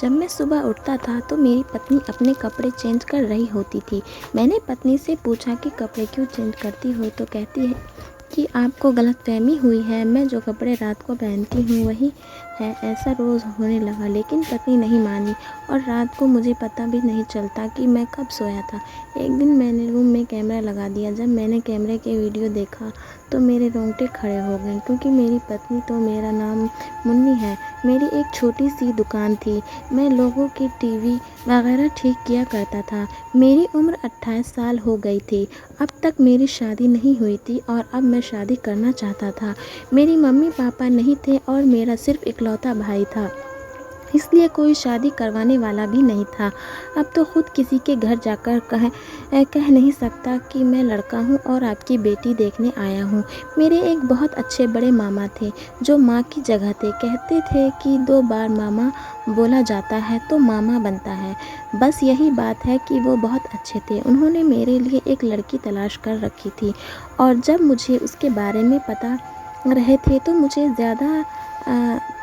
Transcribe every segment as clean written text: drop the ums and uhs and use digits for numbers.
जब मैं सुबह उठता था तो मेरी पत्नी अपने कपड़े चेंज कर रही होती थी। मैंने पत्नी से पूछा कि कपड़े क्यों चेंज करती हो, तो कहती है कि आपको गलतफहमी हुई है, मैं जो कपड़े रात को पहनती हूँ वही है, ऐसा रोज़ होने लगा। लेकिन पत्नी नहीं मानी और रात को मुझे पता भी नहीं चलता कि मैं कब सोया था। एक दिन मैंने रूम में कैमरा लगा दिया। जब मैंने कैमरे के वीडियो देखा तो मेरे रोंगटे खड़े हो गए, क्योंकि मेरी पत्नी तो मेरा नाम मुन्नी है। मेरी एक छोटी सी दुकान थी, मैं लोगों की टीवी वगैरह ठीक किया करता था। मेरी उम्र 28 साल हो गई थी। अब तक मेरी शादी नहीं हुई थी और अब मैं शादी करना चाहता था। मेरी मम्मी पापा नहीं थे और मेरा सिर्फ इकलौता भाई था, इसलिए कोई शादी करवाने वाला भी नहीं था। अब तो खुद किसी के घर जाकर कह नहीं सकता कि मैं लड़का हूँ और आपकी बेटी देखने आया हूँ। मेरे एक बहुत अच्छे बड़े मामा थे जो माँ की जगह थे। कहते थे कि 2 बार मामा बोला जाता है तो मामा बनता है। बस यही बात है कि वो बहुत अच्छे थे। उन्होंने मेरे लिए एक लड़की तलाश कर रखी थी और जब मुझे उसके बारे में पता रहे थे तो मुझे ज़्यादा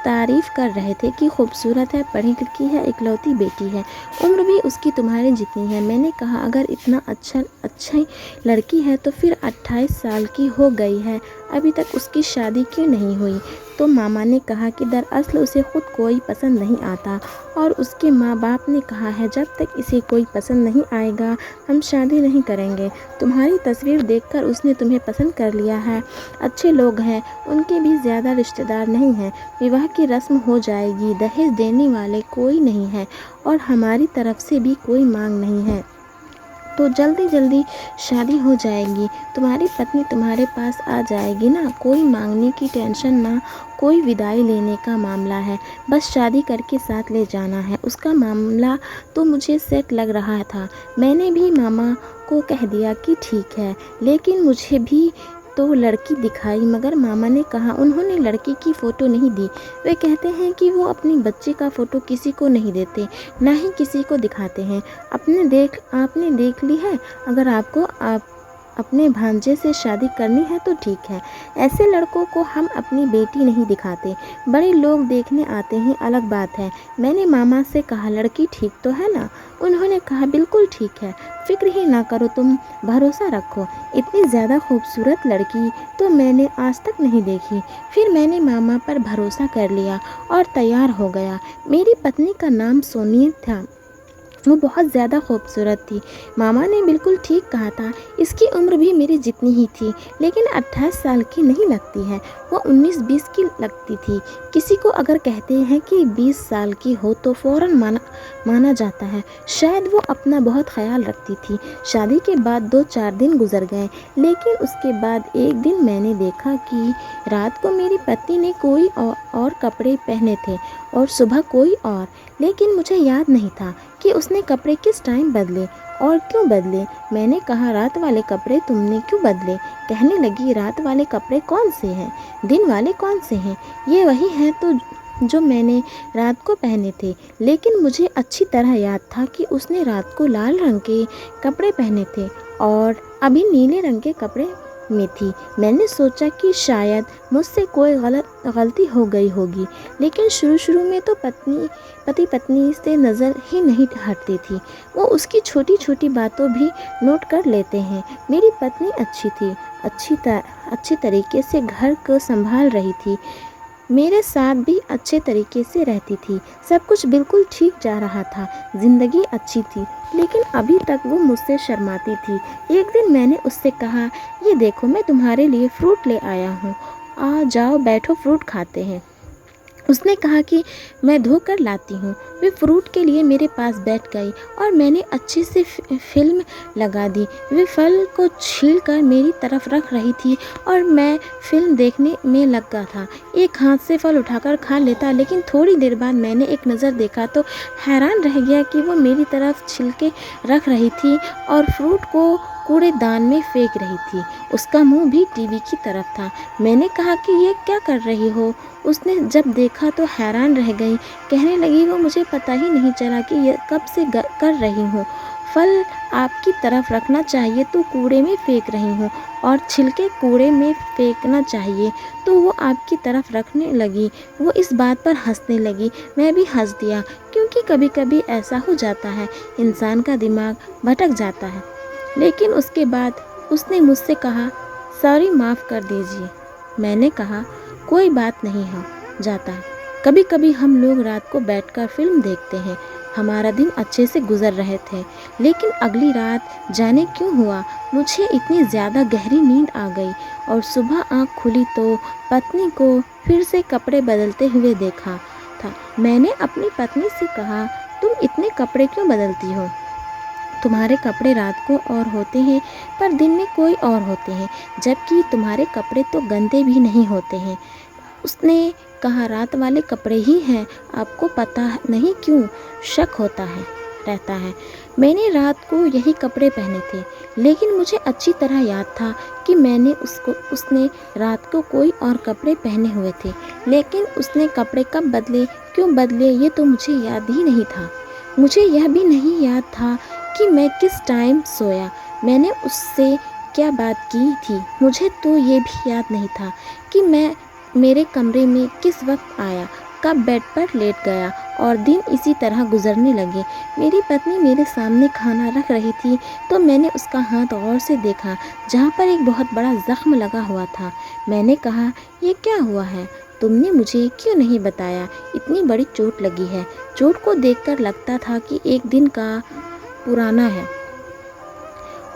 तारीफ़ कर रहे थे कि खूबसूरत है, पढ़ी लिखी है, इकलौती बेटी है, उम्र भी उसकी तुम्हारे जितनी है। मैंने कहा अगर इतना अच्छी लड़की है तो फिर 28 साल की हो गई है, अभी तक उसकी शादी क्यों नहीं हुई? तो मामा ने कहा कि दरअसल उसे खुद कोई पसंद नहीं आता और उसके माँ बाप ने कहा है जब तक इसे कोई पसंद नहीं आएगा हम शादी नहीं करेंगे। तुम्हारी तस्वीर देखकर उसने तुम्हें पसंद कर लिया है। अच्छे लोग हैं, उनके भी ज़्यादा रिश्तेदार नहीं हैं। विवाह की रस्म हो जाएगी, दहेज देने वाले कोई नहीं है और हमारी तरफ से भी कोई मांग नहीं है, तो जल्दी जल्दी शादी हो जाएगी। तुम्हारी पत्नी तुम्हारे पास आ जाएगी ना, कोई मांगने की टेंशन ना, कोई विदाई लेने का मामला है, बस शादी करके साथ ले जाना है। उसका मामला तो मुझे सेट लग रहा था। मैंने भी मामा को कह दिया कि ठीक है, लेकिन मुझे भी तो लड़की दिखाई, मगर मामा ने कहा उन्होंने लड़की की फ़ोटो नहीं दी। वे कहते हैं कि वो अपनी बच्ची का फ़ोटो किसी को नहीं देते, ना ही किसी को दिखाते हैं। आपने देख ली है, अगर आपको अपने भांजे से शादी करनी है तो ठीक है। ऐसे लड़कों को हम अपनी बेटी नहीं दिखाते, बड़े लोग देखने आते हैं, अलग बात है। मैंने मामा से कहा लड़की ठीक तो है ना? उन्होंने कहा बिल्कुल ठीक है, फिक्र ही ना करो, तुम भरोसा रखो। इतनी ज़्यादा खूबसूरत लड़की तो मैंने आज तक नहीं देखी। फिर मैंने मामा पर भरोसा कर लिया और तैयार हो गया। मेरी पत्नी का नाम सोनी था, वो बहुत ज़्यादा खूबसूरत थी। मामा ने बिल्कुल ठीक कहा था, इसकी उम्र भी मेरी जितनी ही थी, लेकिन 28 साल की नहीं लगती है, वो 19-20 की लगती थी। किसी को अगर कहते हैं कि 20 साल की हो तो फ़ौरन माना जाता है। शायद वो अपना बहुत ख्याल रखती थी। शादी के बाद 2-4 दिन गुजर गए, लेकिन उसके बाद एक दिन मैंने देखा कि रात को मेरी पत्नी ने कोई और कपड़े पहने थे और सुबह कोई और, लेकिन मुझे याद नहीं था कि उसने कपड़े किस टाइम बदले और क्यों बदले। मैंने कहा रात वाले कपड़े तुमने क्यों बदले? कहने लगी रात वाले कपड़े कौन से हैं, दिन वाले कौन से हैं? ये वही हैं तो जो मैंने रात को पहने थे। लेकिन मुझे अच्छी तरह याद था कि उसने रात को लाल रंग के कपड़े पहने थे और अभी नीले रंग के कपड़े में थी। मैंने सोचा कि शायद मुझसे कोई गलती हो गई होगी, लेकिन शुरू में तो पति पत्नी से नज़र ही नहीं हटती थी। वो उसकी छोटी छोटी बातों भी नोट कर लेते हैं। मेरी पत्नी अच्छी थी, अच्छी तरीके से घर को संभाल रही थी, मेरे साथ भी अच्छे तरीके से रहती थी। सब कुछ बिल्कुल ठीक जा रहा था, ज़िंदगी अच्छी थी, लेकिन अभी तक वो मुझसे शर्माती थी। एक दिन मैंने उससे कहा ये देखो मैं तुम्हारे लिए फ्रूट ले आया हूँ, आ जाओ बैठो फ्रूट खाते हैं। उसने कहा कि मैं धो कर लाती हूँ। वे फ्रूट के लिए मेरे पास बैठ गई और मैंने अच्छे से फिल्म लगा दी। वे फल को छील कर मेरी तरफ रख रही थी और मैं फिल्म देखने में लगा था। एक हाथ से फल उठाकर खा लेता, लेकिन थोड़ी देर बाद मैंने एक नज़र देखा तो हैरान रह गया कि वो मेरी तरफ छिलके रख रही थी और फ्रूट को कूड़ेदान में फेंक रही थी। उसका मुंह भी टीवी की तरफ था। मैंने कहा कि ये क्या कर रही हो? उसने जब देखा तो हैरान रह गई। कहने लगी वो मुझे पता ही नहीं चला कि ये कब से कर रही हूँ। फल आपकी तरफ रखना चाहिए तो कूड़े में फेंक रही हूँ, और छिलके कूड़े में फेंकना चाहिए तो वो आपकी तरफ रखने लगी। वो इस बात पर हंसने लगी। मैं भी हंस दिया, क्योंकि कभी कभी ऐसा हो जाता है, इंसान का दिमाग भटक जाता है। लेकिन उसके बाद उसने मुझसे कहा, सॉरी, माफ़ कर दीजिए। मैंने कहा, कोई बात नहीं हो जाता है। कभी कभी हम लोग रात को बैठकर फिल्म देखते हैं। हमारा दिन अच्छे से गुजर रहे थे, लेकिन अगली रात जाने क्यों हुआ मुझे इतनी ज़्यादा गहरी नींद आ गई, और सुबह आँख खुली तो पत्नी को फिर से कपड़े बदलते हुए देखा था। मैंने अपनी पत्नी से कहा, तुम इतने कपड़े क्यों बदलती हो? तुम्हारे कपड़े रात को और होते हैं, पर दिन में कोई और होते हैं, जबकि तुम्हारे कपड़े तो गंदे भी नहीं होते हैं। उसने कहा, रात वाले कपड़े ही हैं, आपको पता नहीं क्यों शक होता है रहता है। मैंने रात को यही कपड़े पहने थे, लेकिन मुझे अच्छी तरह याद था कि उसने रात को कोई और कपड़े पहने हुए थे, लेकिन उसने कपड़े कब बदले, क्यों बदले, ये तो मुझे याद ही नहीं था। मुझे यह भी नहीं याद था कि मैं किस टाइम सोया, मैंने उससे क्या बात की थी। मुझे तो ये भी याद नहीं था कि मैं मेरे कमरे में किस वक्त आया, कब बेड पर लेट गया, और दिन इसी तरह गुजरने लगे। मेरी पत्नी मेरे सामने खाना रख रही थी तो मैंने उसका हाथ गौर से देखा, जहाँ पर एक बहुत बड़ा जख्म लगा हुआ था। मैंने कहा, ये क्या हुआ है? तुमने मुझे क्यों नहीं बताया? इतनी बड़ी चोट लगी है। चोट को देखकर लगता था कि एक दिन का पुराना है।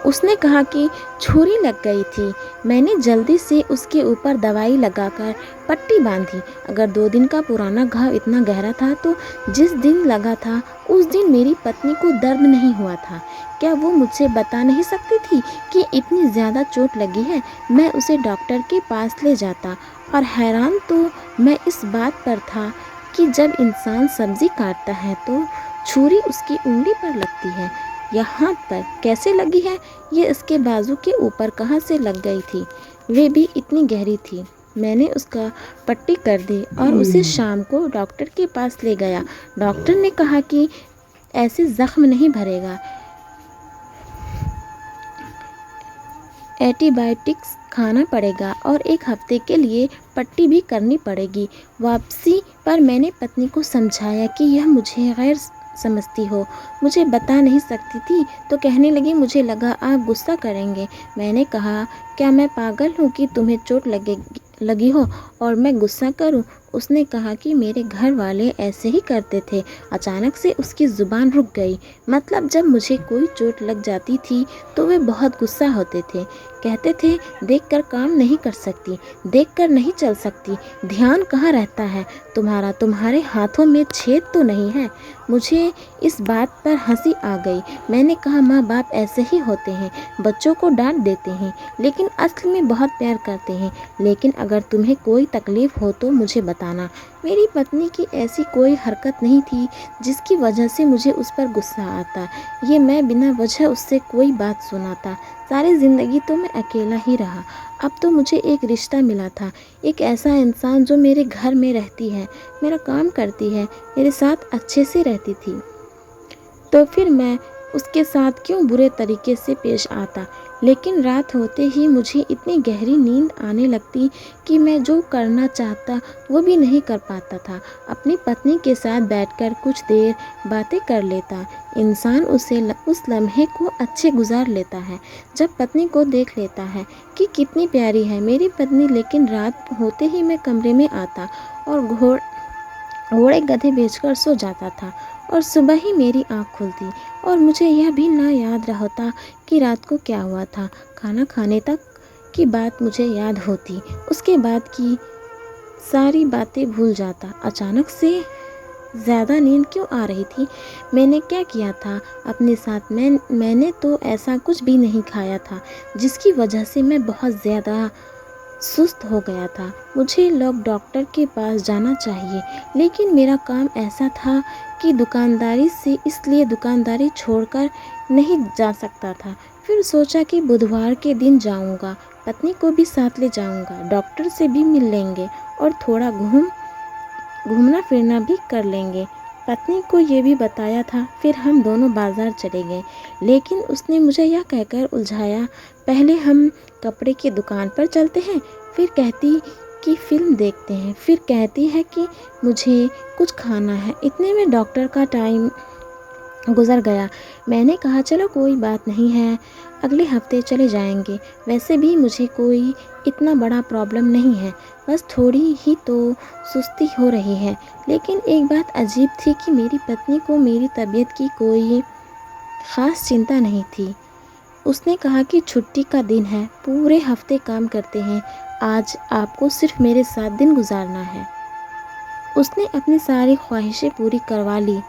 उसने कहा कि छुरी लग गई थी। मैंने जल्दी से उसके ऊपर दवाई लगाकर पट्टी बांधी। अगर 2 दिन का पुराना घाव इतना गहरा था तो जिस दिन लगा था उस दिन मेरी पत्नी को दर्द नहीं हुआ था। क्या वो मुझसे बता नहीं सकती थी कि इतनी ज़्यादा चोट लगी है? मैं उसे डॉक्टर के पास ले जाता, और हैरान तो मैं इस बात पर था कि जब इंसान सब्ज़ी काटता है तो छुरी उसकी उंगली पर लगती है, या हाथ पर कैसे लगी है? ये इसके बाजू के ऊपर कहाँ से लग गई थी? वे भी इतनी गहरी थी। मैंने उसका पट्टी कर दी और उसे शाम को डॉक्टर के पास ले गया। डॉक्टर ने कहा कि ऐसे जख्म नहीं भरेगा, एंटीबायोटिक्स खाना पड़ेगा और 1 हफ्ते के लिए पट्टी भी करनी पड़ेगी। वापसी पर मैंने पत्नी को समझाया कि यह मुझे गैर समझती हो, मुझे बता नहीं सकती थी, तो कहने लगी, मुझे लगा आप गुस्सा करेंगे। मैंने कहा, क्या मैं पागल हूँ कि तुम्हें चोट लगी हो और मैं गुस्सा करूँ? उसने कहा कि मेरे घर वाले ऐसे ही करते थे। अचानक से उसकी ज़ुबान रुक गई। मतलब जब मुझे कोई चोट लग जाती थी तो वे बहुत गुस्सा होते थे। कहते थे, देखकर काम नहीं कर सकती, देखकर नहीं चल सकती, ध्यान कहाँ रहता है तुम्हारा? तुम्हारे हाथों में छेद तो नहीं है? मुझे इस बात पर हंसी आ गई। मैंने कहा, माँ बाप ऐसे ही होते हैं, बच्चों को डांट देते हैं, लेकिन असल में बहुत प्यार करते हैं। लेकिन अगर तुम्हें कोई तकलीफ़ हो तो मुझे बताना। मेरी पत्नी की ऐसी कोई हरकत नहीं थी जिसकी वजह से मुझे उस पर गुस्सा आता। ये मैं बिना वजह उससे कोई बात सुनाता। सारी ज़िंदगी तो मैं अकेला ही रहा। अब तो मुझे एक रिश्ता मिला था, एक ऐसा इंसान जो मेरे घर में रहती है, मेरा काम करती है, मेरे साथ अच्छे से रहती थी। तो फिर मैं उसके साथ क्यों बुरे तरीके से पेश आता? लेकिन रात होते ही मुझे इतनी गहरी नींद आने लगती कि मैं जो करना चाहता वो भी नहीं कर पाता था। अपनी पत्नी के साथ बैठकर कुछ देर बातें कर लेता। इंसान उस लम्हे को अच्छे गुजार लेता है जब पत्नी को देख लेता है कि कितनी प्यारी है मेरी पत्नी। लेकिन रात होते ही मैं कमरे में आता और घोड़े गधे बेचकर सो जाता था, और सुबह ही मेरी आँख खुलती और मुझे यह भी ना याद रहता कि रात को क्या हुआ था। खाना खाने तक की बात मुझे याद होती, उसके बाद की सारी बातें भूल जाता। अचानक से ज़्यादा नींद क्यों आ रही थी? मैंने क्या किया था अपने साथ? मैंने तो ऐसा कुछ भी नहीं खाया था जिसकी वजह से मैं बहुत ज़्यादा सुस्त हो गया था। मुझे लोग डॉक्टर के पास जाना चाहिए, लेकिन मेरा काम ऐसा था कि दुकानदारी से, इसलिए दुकानदारी छोड़कर नहीं जा सकता था। फिर सोचा कि बुधवार के दिन जाऊंगा, पत्नी को भी साथ ले जाऊंगा, डॉक्टर से भी मिल लेंगे और थोड़ा घूमना फिरना भी कर लेंगे। पत्नी को ये भी बताया था। फिर हम दोनों बाजार चले गए, लेकिन उसने मुझे यह कहकर उलझाया, पहले हम कपड़े की दुकान पर चलते हैं, फिर कहती कि फिल्म देखते हैं, फिर कहती है कि मुझे कुछ खाना है। इतने में डॉक्टर का टाइम गुजर गया। मैंने कहा चलो कोई बात नहीं है, अगले हफ्ते चले जाएंगे। वैसे भी मुझे कोई इतना बड़ा प्रॉब्लम नहीं है, बस थोड़ी ही तो सुस्ती हो रही है। लेकिन एक बात अजीब थी कि मेरी पत्नी को मेरी तबीयत की कोई ख़ास चिंता नहीं थी। उसने कहा कि छुट्टी का दिन है, पूरे हफ्ते काम करते हैं, आज आपको सिर्फ मेरे साथ दिन गुजारना है। उसने अपनी सारी ख्वाहिशें पूरी करवा ली।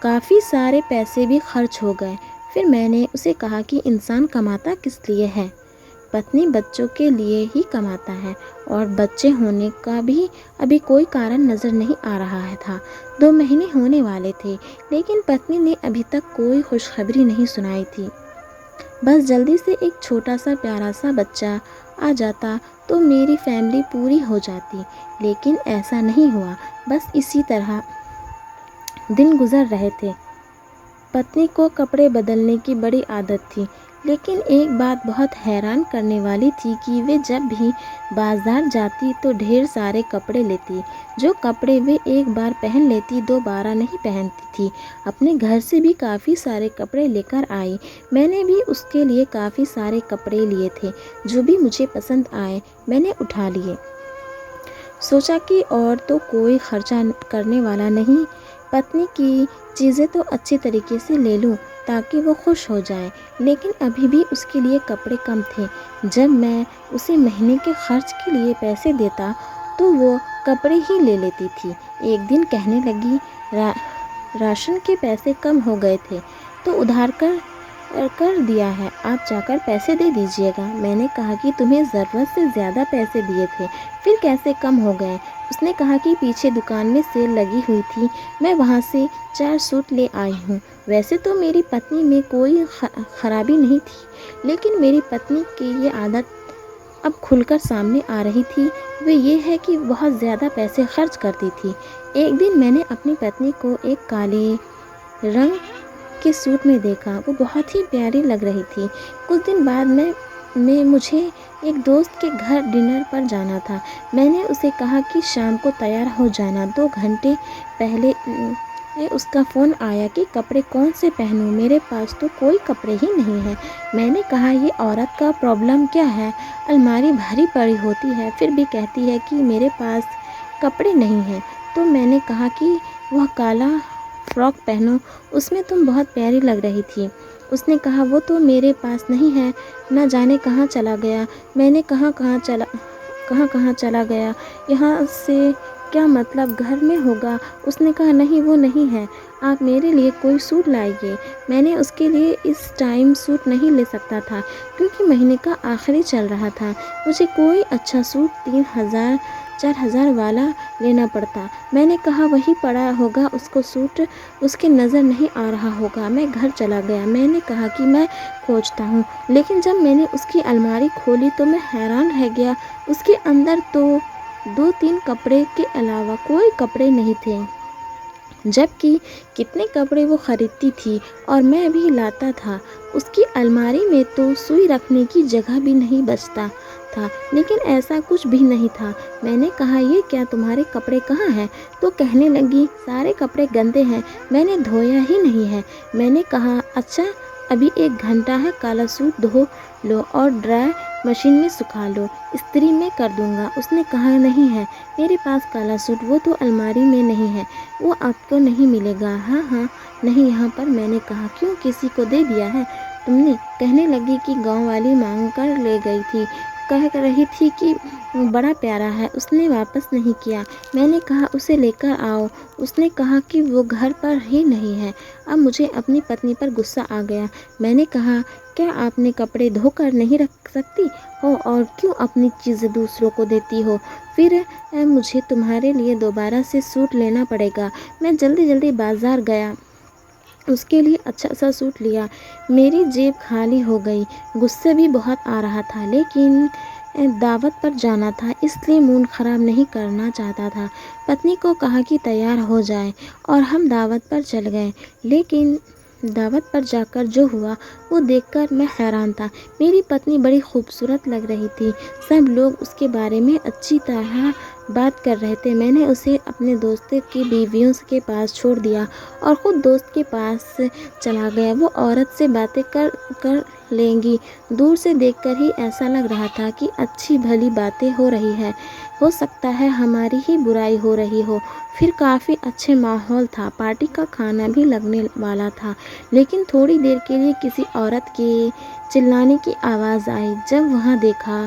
काफ़ी सारे पैसे भी खर्च हो गए। फिर मैंने उसे कहा कि इंसान कमाता किस लिए है? पत्नी बच्चों के लिए ही कमाता है, और बच्चे होने का भी अभी कोई कारण नज़र नहीं आ रहा है था। 2 महीने होने वाले थे, लेकिन पत्नी ने अभी तक कोई खुशखबरी नहीं सुनाई थी। बस जल्दी से एक छोटा सा प्यारा सा बच्चा आ जाता तो मेरी फैमिली पूरी हो जाती, लेकिन ऐसा नहीं हुआ। बस इसी तरह दिन गुजर रहे थे। पत्नी को कपड़े बदलने की बड़ी आदत थी, लेकिन एक बात बहुत हैरान करने वाली थी कि वे जब भी बाजार जाती तो ढेर सारे कपड़े लेती। जो कपड़े वे एक बार पहन लेती दोबारा नहीं पहनती थी। अपने घर से भी काफ़ी सारे कपड़े लेकर आई। मैंने भी उसके लिए काफ़ी सारे कपड़े लिए थे। जो भी मुझे पसंद आए मैंने उठा लिए। सोचा कि और तो कोई खर्चा करने वाला नहीं, पत्नी की चीज़ें तो अच्छी तरीके से ले लूँ ताकि वो खुश हो जाए। लेकिन अभी भी उसके लिए कपड़े कम थे। जब मैं उसे महीने के खर्च के लिए पैसे देता तो वो कपड़े ही ले लेती थी। एक दिन कहने लगी, राशन के पैसे कम हो गए थे तो उधार कर दिया है, आप जाकर पैसे दे दीजिएगा। मैंने कहा कि तुम्हें ज़रूरत से ज़्यादा पैसे दिए थे, फिर कैसे कम हो गए? उसने कहा कि पीछे दुकान में सेल लगी हुई थी, मैं वहाँ से 4 सूट ले आई हूँ। वैसे तो मेरी पत्नी में कोई खराबी नहीं थी, लेकिन मेरी पत्नी की ये आदत अब खुलकर सामने आ रही थी। वो ये है कि बहुत ज़्यादा पैसे खर्च करती थी। एक दिन मैंने अपनी पत्नी को एक काले रंग के सूट में देखा। वो बहुत ही प्यारी लग रही थी। कुछ दिन बाद में मुझे एक दोस्त के घर डिनर पर जाना था। मैंने उसे कहा कि शाम को तैयार हो जाना। 2 घंटे पहले उसका फ़ोन आया कि कपड़े कौन से पहनूं, मेरे पास तो कोई कपड़े ही नहीं है। मैंने कहा ये औरत का प्रॉब्लम क्या है, अलमारी भारी पड़ी होती है फिर भी कहती है कि मेरे पास कपड़े नहीं हैं। तो मैंने कहा कि वह काला फ्रॉक पहनो, उसमें तुम बहुत प्यारी लग रही थी। उसने कहा वो तो मेरे पास नहीं है, ना जाने कहाँ चला गया। मैंने कहाँ कहाँ चला गया, यहाँ से क्या मतलब घर में होगा। उसने कहा नहीं वो नहीं है, आप मेरे लिए कोई सूट लाइए। मैंने उसके लिए इस टाइम सूट नहीं ले सकता था क्योंकि महीने का आखिरी चल रहा था। मुझे कोई अच्छा सूट 3,000-4,000 वाला लेना पड़ता। मैंने कहा वही पड़ा होगा उसको सूट, उसकी नज़र नहीं आ रहा होगा। मैं घर चला गया। मैंने कहा कि मैं खोजता हूँ, लेकिन जब मैंने उसकी अलमारी खोली तो मैं हैरान रह गया। उसके अंदर तो 2-3 कपड़े के अलावा कोई कपड़े नहीं थे, जबकि कितने कपड़े वो ख़रीदती थी और मैं भी लाता था। उसकी अलमारी में तो सुई रखने की जगह भी नहीं बचता था, लेकिन ऐसा कुछ भी नहीं था। मैंने कहा ये क्या, तुम्हारे कपड़े कहाँ हैं? तो कहने लगी सारे कपड़े गंदे हैं, मैंने धोया ही नहीं है। मैंने कहा अच्छा अभी 1 घंटा है, काला सूट धो लो और ड्राई मशीन में सुखा लो, इस्त्री में कर दूंगा। उसने कहा नहीं है मेरे पास काला सूट, वो तो अलमारी में नहीं है, वो आपको नहीं मिलेगा। हाँ नहीं यहाँ पर। मैंने कहा क्यों, किसी को दे दिया है तुमने? कहने लगी कि गांव वाली मांग कर ले गई थी, कह रही थी कि बड़ा प्यारा है, उसने वापस नहीं किया। मैंने कहा उसे लेकर आओ। उसने कहा कि वो घर पर ही नहीं है। अब मुझे अपनी पत्नी पर गुस्सा आ गया। मैंने कहा क्या आपने कपड़े धोकर नहीं रख सकती हो और क्यों अपनी चीज़ें दूसरों को देती हो? फिर मुझे तुम्हारे लिए दोबारा से सूट लेना पड़ेगा। मैं जल्दी बाज़ार गया, उसके लिए अच्छा सा सूट लिया। मेरी जेब खाली हो गई। गुस्सा भी बहुत आ रहा था, लेकिन دعوت پر جانا تھا، اس لیے موڈ خراب نہیں کرنا چاہتا تھا۔ پتنی کو کہا کہ تیار ہو جائے اور ہم دعوت پر چل گئے، لیکن دعوت پر جا کر جو ہوا وہ دیکھ کر میں حیران تھا۔ میری پتنی بڑی خوبصورت لگ رہی تھی، سب لوگ اس کے بارے میں اچھی طرح بات کر رہے تھے۔ میں نے اسے اپنے دوست کی بیویوں کے پاس چھوڑ دیا اور خود دوست کے پاس چلا گیا۔ وہ عورت سے باتیں کر لیں گی، دور سے دیکھ کر ہی ایسا لگ رہا تھا کہ اچھی بھلی باتیں ہو رہی ہیں، ہو سکتا ہے ہماری ہی برائی ہو رہی ہو۔ پھر کافی اچھے ماحول تھا، پارٹی کا کھانا بھی لگنے والا تھا، لیکن تھوڑی دیر کے لیے کسی عورت کے چلانے کی آواز آئی۔ جب وہاں دیکھا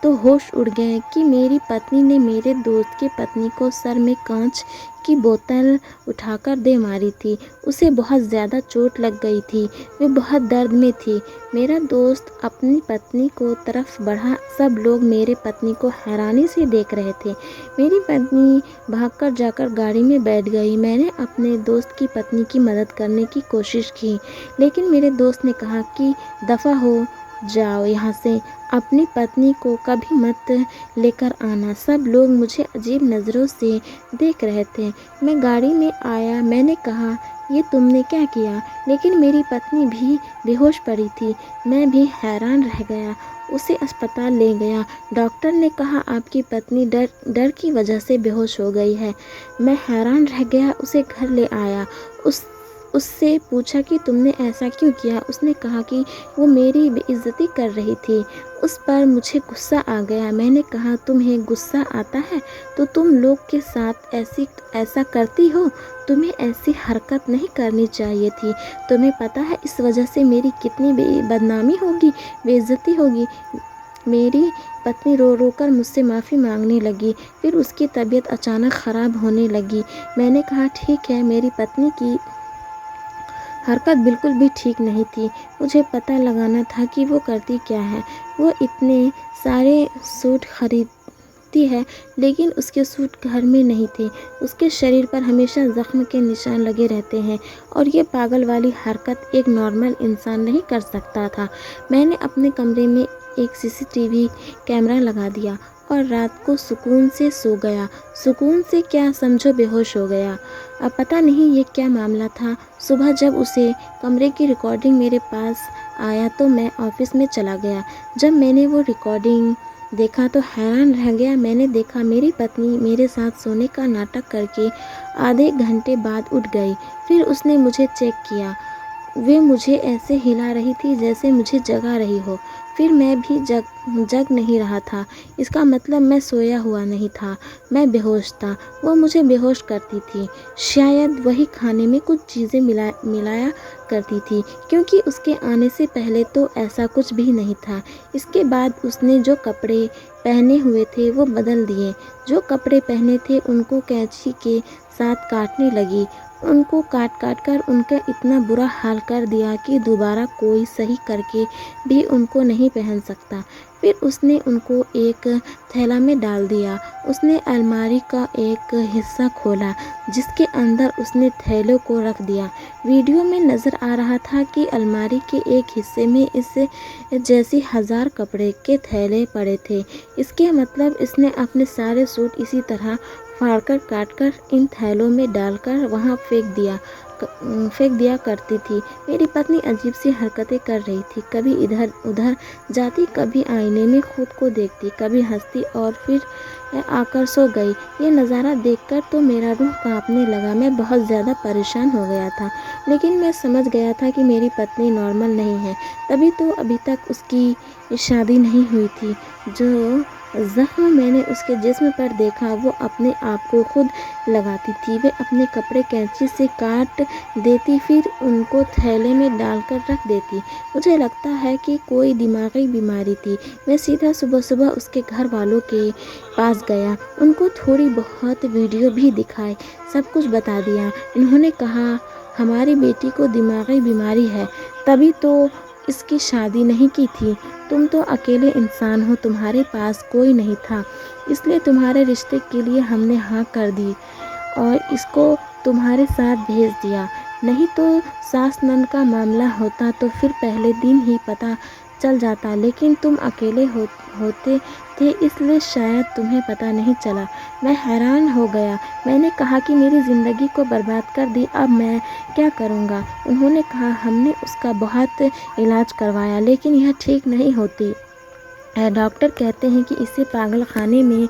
تو ہوش اڑ گئے کہ میری پتنی نے میرے دوست کی پتنی کو سر میں کانچ کی بوتل اٹھا کر دے ماری تھی۔ اسے بہت زیادہ چوٹ لگ گئی تھی، وہ بہت درد میں تھی۔ میرا دوست اپنی پتنی کو طرف بڑھا، سب لوگ میری پتنی کو حیرانی سے دیکھ رہے تھے۔ میری پتنی بھاگ کر جا کر گاڑی میں بیٹھ گئی۔ میں نے اپنے دوست کی پتنی کی مدد کرنے کی کوشش کی، لیکن میرے دوست نے کہا کہ دفع ہو جاؤ یہاں سے، اپنی پتنی کو کبھی مت لے کر آنا۔ سب لوگ مجھے عجیب نظروں سے دیکھ رہے تھے۔ میں گاڑی میں آیا، میں نے کہا یہ تم نے کیا کیا؟ لیکن میری پتنی بھی بے ہوش پڑی تھی۔ میں بھی حیران رہ گیا۔ اسے اسپتال لے گیا، ڈاکٹر نے کہا آپ کی پتنی ڈر کی وجہ سے بے ہوش ہو گئی ہے۔ میں حیران رہ گیا، اسے گھر لے آیا، اس سے پوچھا کہ تم نے ایسا کیوں کیا؟ اس نے کہا کہ وہ میری بے عزتی کر رہی تھی۔ اس پر مجھے غصہ آ گیا۔ میں نے کہا تمہیں غصہ آتا ہے تو تم لوگ کے ساتھ ایسا کرتی ہو، تمہیں ایسی حرکت نہیں کرنی چاہیے تھی۔ تمہیں پتہ ہے اس وجہ سے میری کتنی بدنامی ہوگی، بے عزتی ہوگی۔ میری پتنی رو رو کر مجھ سے معافی مانگنے لگی، پھر اس کی طبیعت اچانک خراب ہونے لگی۔ میں نے کہا ٹھیک ہے، میری پتنی کی حرکت بالکل بھی ٹھیک نہیں تھی، مجھے پتہ لگانا تھا کہ وہ کرتی کیا ہے۔ وہ اتنے سارے سوٹ خریدتی ہے، لیکن اس کے سوٹ گھر میں نہیں تھے۔ اس کے شریر پر ہمیشہ زخم کے نشان لگے رہتے ہیں، اور یہ پاگل والی حرکت ایک نارمل انسان نہیں کر سکتا تھا۔ میں نے اپنے کمرے میں ایک CCTV کیمرہ لگا دیا اور رات کو سکون سے سو گیا۔ سکون سے کیا سمجھو بے ہوش ہو گیا۔ اب پتہ نہیں یہ کیا معاملہ تھا۔ صبح جب اسے کمرے کی ریکارڈنگ میرے پاس آیا تو میں آفس میں چلا گیا۔ جب میں نے وہ ریکارڈنگ دیکھا تو حیران رہ گیا۔ میں نے دیکھا میری پتنی میرے ساتھ سونے کا ناٹک کر کے آدھے گھنٹے بعد اٹھ گئی۔ پھر اس نے مجھے چیک کیا، وہ مجھے ایسے ہلا رہی تھی جیسے مجھے جگا رہی ہو۔ پھر میں بھی جگ نہیں رہا تھا، اس کا مطلب میں سویا ہوا نہیں تھا، میں بے ہوش تھا۔ وہ مجھے بے ہوش کرتی تھی، شاید وہی کھانے میں کچھ چیزیں ملایا کرتی تھی، کیونکہ اس کے آنے سے پہلے تو ایسا کچھ بھی نہیں تھا۔ اس کے بعد اس نے جو کپڑے پہنے ہوئے تھے وہ بدل دیے، جو کپڑے پہنے تھے ان کو کینچی کے ساتھ کاٹنے لگی، ان کو کاٹ کر ان کا اتنا برا حال کر دیا کہ دوبارہ کوئی صحیح کر کے بھی ان کو نہیں پہن سکتا۔ پھر اس نے ان کو ایک تھیلا میں ڈال دیا۔ اس نے الماری کا ایک حصہ کھولا جس کے اندر اس نے تھیلوں کو رکھ دیا۔ ویڈیو میں نظر آ رہا تھا کہ الماری کے ایک حصے میں اس جیسے 1000 کپڑے کے تھیلے پڑے تھے۔ اس کے مطلب اس نے اپنے سارے سوٹ اسی طرح پھاڑ کر کاٹ کر ان تھیلوں میں ڈال کر وہاں پھینک دیا کرتی تھی۔ میری پتنی عجیب سی حرکتیں کر رہی تھی، کبھی ادھر ادھر جاتی، کبھی آئینے میں خود کو دیکھتی، کبھی ہنستی اور پھر آ کر سو گئی۔ یہ نظارہ دیکھ کر تو میرا روح کانپنے لگا، میں بہت زیادہ پریشان ہو گیا تھا، لیکن میں سمجھ گیا تھا کہ میری پتنی نارمل نہیں ہے، تبھی تو ابھی تک اس کی شادی نہیں ہوئی تھی۔ جو زخم میں نے اس کے جسم پر دیکھا وہ اپنے آپ کو خود لگاتی تھی، وہ اپنے کپڑے کینچی سے کاٹ دیتی، پھر ان کو تھیلے میں ڈال کر رکھ دیتی۔ مجھے لگتا ہے کہ کوئی دماغی بیماری تھی۔ میں سیدھا صبح اس کے گھر والوں کے پاس گیا، ان کو تھوڑی بہت ویڈیو بھی دکھائی، سب کچھ بتا دیا۔ انہوں نے کہا ہماری بیٹی کو دماغی بیماری ہے، تبھی تو اس کی شادی نہیں کی تھی۔ تم تو اکیلے انسان ہو، تمہارے پاس کوئی نہیں تھا، اس لیے تمہارے رشتے کے لیے ہم نے ہاں کر دی اور اس کو تمہارے ساتھ بھیج دیا، نہیں تو ساس نند کا معاملہ ہوتا تو پھر پہلے دن ہی پتہ चल जाता, लेकिन तुम अकेले होते थे इसलिए शायद तुम्हें पता नहीं चला। मैं हैरान हो गया। मैंने कहा कि मेरी ज़िंदगी को बर्बाद कर दी, अब मैं क्या करूँगा? उन्होंने कहा, हमने उसका बहुत इलाज करवाया लेकिन यह ठीक नहीं होती है। डॉक्टर कहते हैं कि इसे पागल खाने में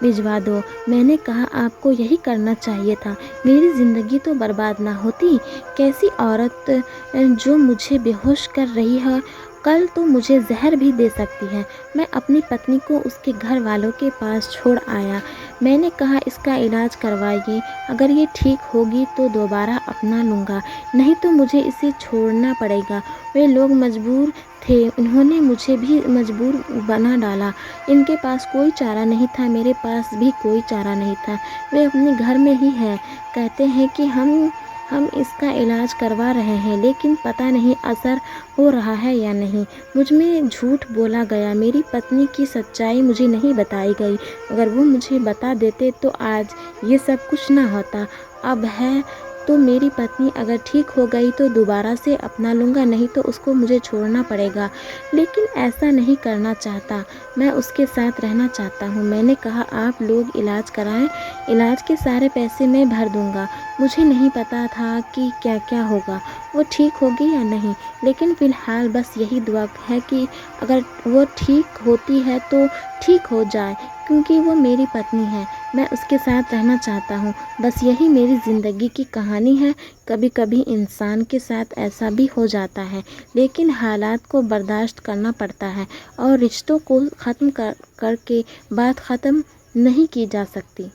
भिजवा दो। मैंने कहा, आपको यही करना चाहिए था, मेरी ज़िंदगी तो बर्बाद ना होती। कैसी औरत जो मुझे बेहोश कर रही है, कल तो मुझे जहर भी दे सकती है। मैं अपनी पत्नी को उसके घर वालों के पास छोड़ आया। मैंने कहा, इसका इलाज करवाइए, अगर ये ठीक होगी तो दोबारा अपना लूँगा, नहीं तो मुझे इसे छोड़ना पड़ेगा। वे लोग मजबूर थे, उन्होंने मुझे भी मजबूर बना डाला। इनके पास कोई चारा नहीं था, मेरे पास भी कोई चारा नहीं था। वे अपने घर में ही हैं, कहते हैं कि हम इसका इलाज करवा रहे हैं, लेकिन पता नहीं असर हो रहा है या नहीं। मुझ में झूठ बोला गया, मेरी पत्नी की सच्चाई मुझे नहीं बताई गई। अगर वो मुझे बता देते तो आज ये सब कुछ ना होता। अब है तो मेरी पत्नी अगर ठीक हो गई तो दोबारा से अपना लूँगा, नहीं तो उसको मुझे छोड़ना पड़ेगा। लेकिन ऐसा नहीं करना चाहता, मैं उसके साथ रहना चाहता हूँ। मैंने कहा, आप लोग इलाज कराएं, इलाज के सारे पैसे मैं भर दूँगा। मुझे नहीं पता था कि क्या क्या होगा, वो ठीक होगी या नहीं, लेकिन फ़िलहाल बस यही दुआ है कि अगर वो ठीक होती है तो ठीक हो जाए, क्योंकि वो मेरी पत्नी है, मैं उसके साथ रहना चाहता हूँ। बस यही मेरी ज़िंदगी की कहानी है। कभी कभी इंसान के साथ ऐसा भी हो जाता है, लेकिन हालात को बर्दाश्त करना पड़ता है और रिश्तों को ख़त्म करके बात ख़त्म नहीं की जा सकती।